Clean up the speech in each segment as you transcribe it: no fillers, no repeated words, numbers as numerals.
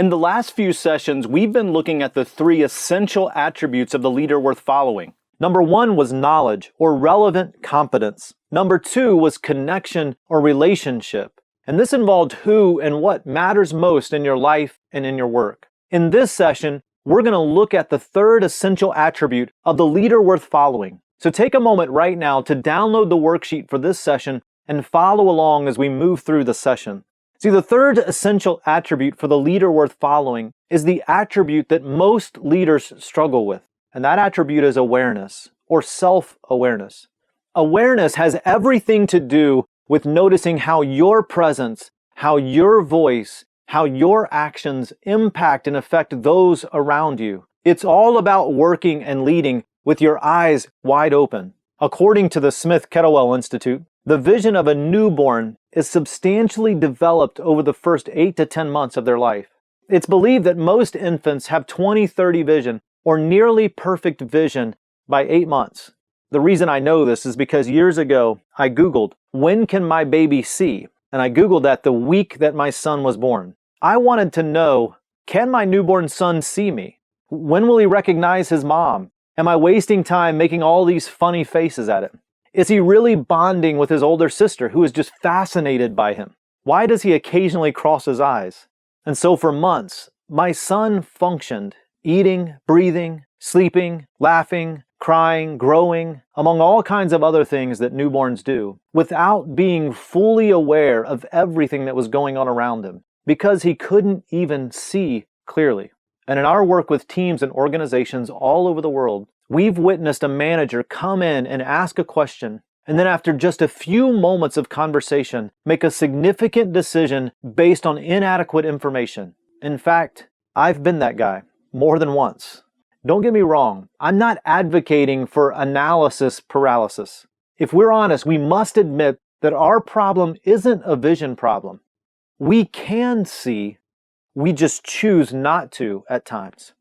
In the last few sessions, we've been looking at the 3 essential attributes of the leader worth following. Number 1 was knowledge or relevant competence. Number 2 was connection or relationship. And this involved who and what matters most in your life and in your work. In this session, we're going to look at the 3rd essential attribute of the leader worth following. So take a moment right now to download the worksheet for this session and follow along as we move through the session. See, the 3rd essential attribute for the leader worth following is the attribute that most leaders struggle with, and that attribute is awareness, or self-awareness. Awareness has everything to do with noticing how your presence, how your voice, how your actions impact and affect those around you. It's all about working and leading with your eyes wide open. According to the Smith-Kettlewell Institute, the vision of a newborn is substantially developed over the first 8 to 10 months of their life. It's believed that most infants have 20/30 vision, or nearly perfect vision, by 8 months. The reason I know this is because years ago, I Googled, when can my baby see? And I Googled that the week that my son was born. I wanted to know, can my newborn son see me? When will he recognize his mom? Am I wasting time making all these funny faces at him? Is he really bonding with his older sister who is just fascinated by him? Why does he occasionally cross his eyes? And so for months, my son functioned, eating, breathing, sleeping, laughing, crying, growing, among all kinds of other things that newborns do, without being fully aware of everything that was going on around him, because he couldn't even see clearly. And in our work with teams and organizations all over the world, we've witnessed a manager come in and ask a question, and then after just a few moments of conversation, make a significant decision based on inadequate information. In fact, I've been that guy more than once. Don't get me wrong, I'm not advocating for analysis paralysis. If we're honest, we must admit that our problem isn't a vision problem. We can see, we just choose not to at times.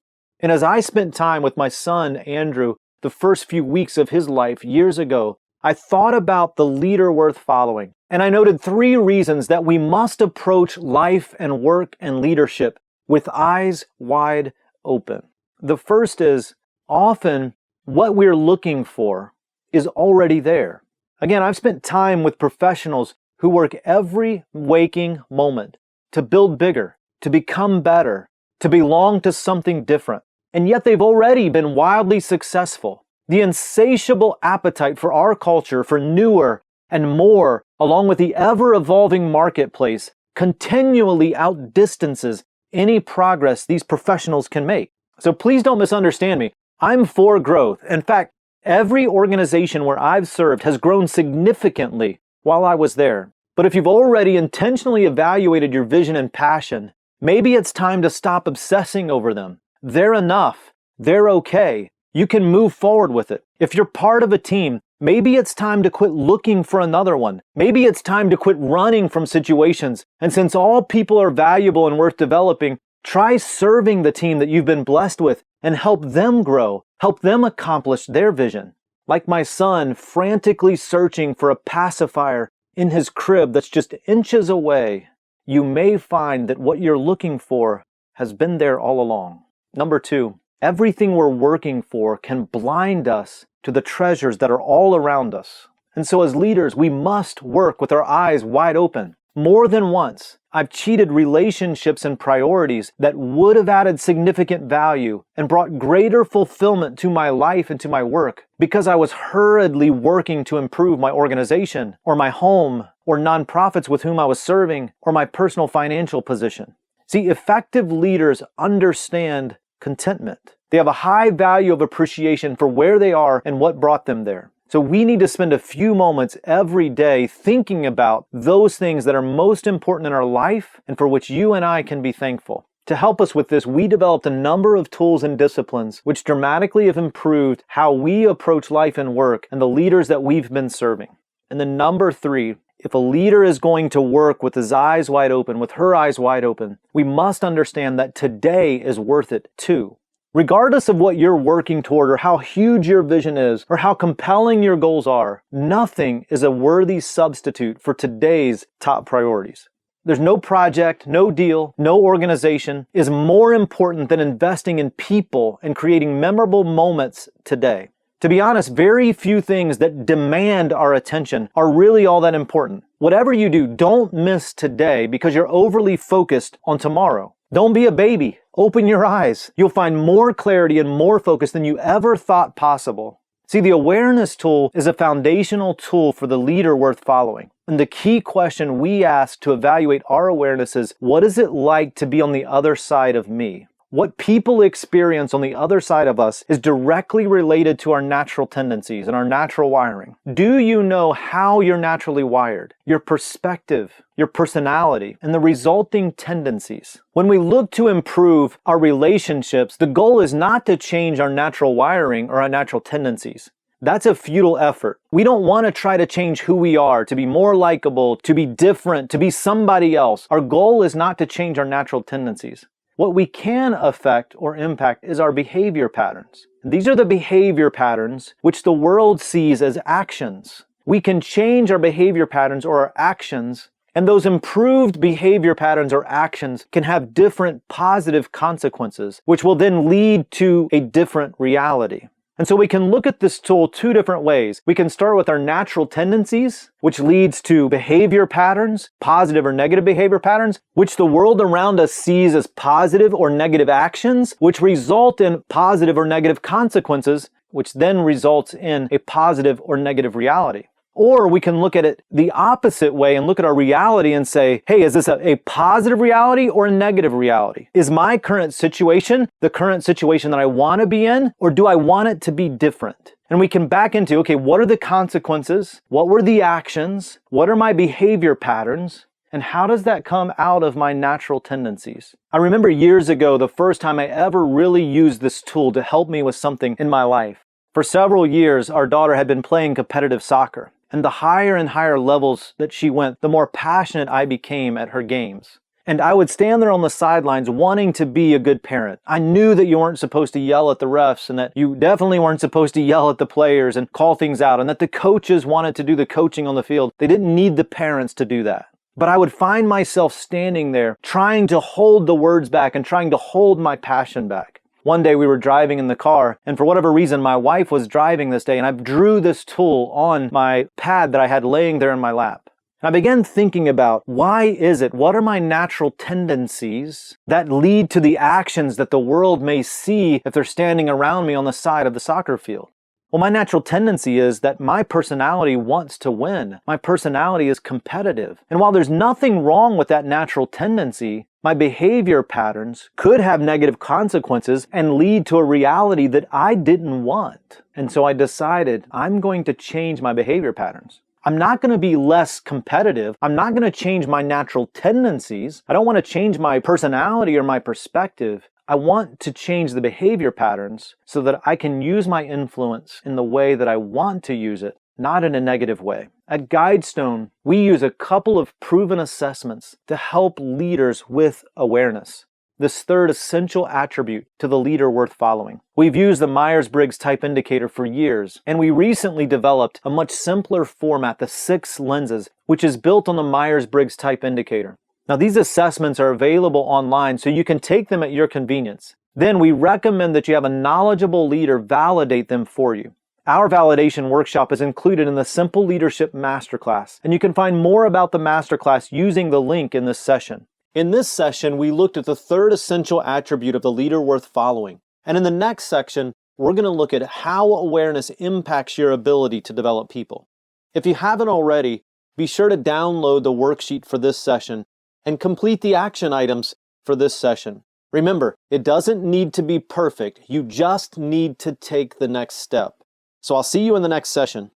And as I spent time with my son, Andrew, the first few weeks of his life years ago, I thought about the leader worth following. And I noted 3 reasons that we must approach life and work and leadership with eyes wide open. The first is, often what we're looking for is already there. Again, I've spent time with professionals who work every waking moment to build bigger, to become better, to belong to something different. And yet they've already been wildly successful. The insatiable appetite for our culture for newer and more, along with the ever-evolving marketplace, continually outdistances any progress these professionals can make. So please don't misunderstand me. I'm for growth. In fact, every organization where I've served has grown significantly while I was there. But if you've already intentionally evaluated your vision and passion, maybe it's time to stop obsessing over them. They're enough. They're okay. You can move forward with it. If you're part of a team, maybe it's time to quit looking for another one. Maybe it's time to quit running from situations. And since all people are valuable and worth developing, try serving the team that you've been blessed with and help them grow, help them accomplish their vision. Like my son frantically searching for a pacifier in his crib that's just inches away, you may find that what you're looking for has been there all along. Number 2, everything we're working for can blind us to the treasures that are all around us. And so as leaders, we must work with our eyes wide open. More than once, I've cheated relationships and priorities that would have added significant value and brought greater fulfillment to my life and to my work because I was hurriedly working to improve my organization or my home or nonprofits with whom I was serving or my personal financial position. See, effective leaders understand contentment. They have a high value of appreciation for where they are and what brought them there. So we need to spend a few moments every day thinking about those things that are most important in our life and for which you and I can be thankful. To help us with this, we developed a number of tools and disciplines which dramatically have improved how we approach life and work and the leaders that we've been serving. And then number 3, if a leader is going to work with his eyes wide open, with her eyes wide open, we must understand that today is worth it too. Regardless of what you're working toward or how huge your vision is or how compelling your goals are, nothing is a worthy substitute for today's top priorities. There's no project, no deal, no organization is more important than investing in people and creating memorable moments today. To be honest, very few things that demand our attention are really all that important. Whatever you do, don't miss today because you're overly focused on tomorrow. Don't be a baby. Open your eyes. You'll find more clarity and more focus than you ever thought possible. See, the awareness tool is a foundational tool for the leader worth following. And the key question we ask to evaluate our awareness is, what is it like to be on the other side of me? What people experience on the other side of us is directly related to our natural tendencies and our natural wiring. Do you know how you're naturally wired? Your perspective, your personality, and the resulting tendencies. When we look to improve our relationships, the goal is not to change our natural wiring or our natural tendencies. That's a futile effort. We don't want to try to change who we are, to be more likable, to be different, to be somebody else. Our goal is not to change our natural tendencies. What we can affect or impact is our behavior patterns. These are the behavior patterns which the world sees as actions. We can change our behavior patterns or our actions, and those improved behavior patterns or actions can have different positive consequences, which will then lead to a different reality. And so we can look at this tool two different ways. We can start with our natural tendencies, which leads to behavior patterns, positive or negative behavior patterns, which the world around us sees as positive or negative actions, which result in positive or negative consequences, which then results in a positive or negative reality. Or we can look at it the opposite way and look at our reality and say, hey, is this a positive reality or a negative reality? Is my current situation the current situation that I want to be in, or do I want it to be different? And we can back into, okay, what are the consequences? What were the actions? What are my behavior patterns? And how does that come out of my natural tendencies? I remember years ago, the first time I ever really used this tool to help me with something in my life. For several years, our daughter had been playing competitive soccer. And the higher and higher levels that she went, the more passionate I became at her games. And I would stand there on the sidelines wanting to be a good parent. I knew that you weren't supposed to yell at the refs and that you definitely weren't supposed to yell at the players and call things out, and that the coaches wanted to do the coaching on the field. They didn't need the parents to do that. But I would find myself standing there trying to hold the words back and trying to hold my passion back. One day we were driving in the car, and for whatever reason, my wife was driving this day, and I drew this tool on my pad that I had laying there in my lap. And I began thinking about, why is it? What are my natural tendencies that lead to the actions that the world may see if they're standing around me on the side of the soccer field? Well, my natural tendency is that my personality wants to win. My personality is competitive. And while there's nothing wrong with that natural tendency, my behavior patterns could have negative consequences and lead to a reality that I didn't want. And so I decided I'm going to change my behavior patterns. I'm not going to be less competitive. I'm not going to change my natural tendencies. I don't want to change my personality or my perspective. I want to change the behavior patterns so that I can use my influence in the way that I want to use it, not in a negative way. At Guidestone, we use a couple of proven assessments to help leaders with awareness. This third essential attribute to the leader worth following. We've used the Myers-Briggs Type Indicator for years, and we recently developed a much simpler format, the 6 lenses, which is built on the Myers-Briggs Type Indicator. Now, these assessments are available online, so you can take them at your convenience. Then we recommend that you have a knowledgeable leader validate them for you. Our validation workshop is included in the Simple Leadership Masterclass, and you can find more about the masterclass using the link in this session. In this session, we looked at the third essential attribute of the leader worth following. And in the next section, we're going to look at how awareness impacts your ability to develop people. If you haven't already, be sure to download the worksheet for this session and complete the action items for this session. Remember, it doesn't need to be perfect. You just need to take the next step. So I'll see you in the next session.